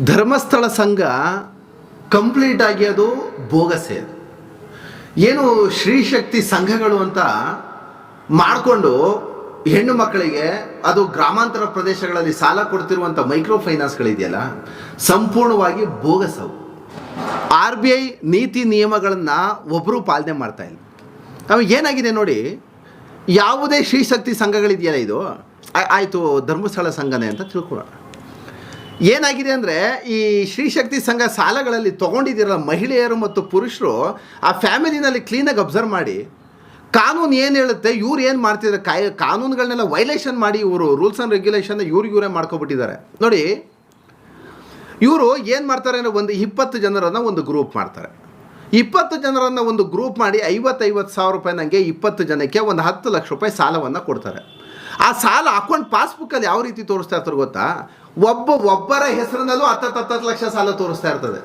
ಧರ್ಮಸ್ಥಳ ಸಂಘ ಕಂಪ್ಲೀಟ್ ಆಗಿ ಅದು ಬೋಗಸೆ. ಏನು ಶ್ರೀಶಕ್ತಿ ಸಂಘಗಳು ಅಂತ ಮಾಡಿಕೊಂಡು ಹೆಣ್ಣು ಮಕ್ಕಳಿಗೆ ಅದು ಗ್ರಾಮಾಂತರ ಪ್ರದೇಶಗಳಲ್ಲಿ ಸಾಲ ಕೊಡ್ತಿರುವಂಥ ಮೈಕ್ರೋ ಫೈನಾನ್ಸ್ಗಳಿದೆಯಲ್ಲ, ಸಂಪೂರ್ಣವಾಗಿ ಬೋಗಸವು. RBI ನೀತಿ ನಿಯಮಗಳನ್ನು ಒಬ್ಬರು ಪಾಲನೆ ಮಾಡ್ತಾ ಇಲ್ಲ. ಅವಾಗ ಏನಾಗಿದೆ ನೋಡಿ, ಯಾವುದೇ ಶ್ರೀಶಕ್ತಿ ಸಂಘಗಳಿದೆಯಲ್ಲ, ಇದು ಆಯಿತು ಧರ್ಮಸ್ಥಳ ಸಂಘನೇ ಅಂತ ತಿಳ್ಕೊಳ್ಳೋಣ. ಏನಾಗಿದೆ ಅಂದರೆ, ಈ ಶ್ರೀಶಕ್ತಿ ಸಂಘ ಸಾಲಗಳಲ್ಲಿ ತೊಗೊಂಡಿದ್ದೀರಲ್ಲ ಮಹಿಳೆಯರು ಮತ್ತು ಪುರುಷರು, ಆ ಫ್ಯಾಮಿಲಿನಲ್ಲಿ ಕ್ಲೀನಾಗಿ ಅಬ್ಸರ್ವ್ ಮಾಡಿ. ಕಾನೂನು ಏನು ಹೇಳುತ್ತೆ, ಇವ್ರು ಏನು ಮಾಡ್ತಿದ್ದಾರೆ, ಕಾನೂನುಗಳನ್ನೆಲ್ಲ ವೈಲೇಷನ್ ಮಾಡಿ ಇವರು ರೂಲ್ಸ್ ಆ್ಯಂಡ್ ರೆಗ್ಯುಲೇಷನ್ ಇವರೇ ಮಾಡ್ಕೊಬಿಟ್ಟಿದ್ದಾರೆ ನೋಡಿ. ಇವರು ಏನು ಮಾಡ್ತಾರೆ ಅಂದರೆ, ಒಂದು 20 ಜನರನ್ನು ಒಂದು ಗ್ರೂಪ್ ಮಾಡ್ತಾರೆ. 20 ಜನರನ್ನು ಒಂದು ಗ್ರೂಪ್ ಮಾಡಿ 50,000 ರೂಪಾಯಿ ನನಗೆ 20 ಜನಕ್ಕೆ ಒಂದು 10 ಲಕ್ಷ ರೂಪಾಯಿ ಸಾಲವನ್ನು ಕೊಡ್ತಾರೆ. ಆ ಸಾಲ ಅಕೌಂಟ್ ಪಾಸ್ಬುಕ್ಕಲ್ಲಿ ಯಾವ ರೀತಿ ತೋರಿಸ್ತಾ ಇರ್ತಾರೆ ಗೊತ್ತಾ? ಒಬ್ಬರ ಹೆಸರಿನಲ್ಲೂ 10 ಲಕ್ಷ ಸಾಲ ತೋರಿಸ್ತಾ ಇರ್ತದೆ.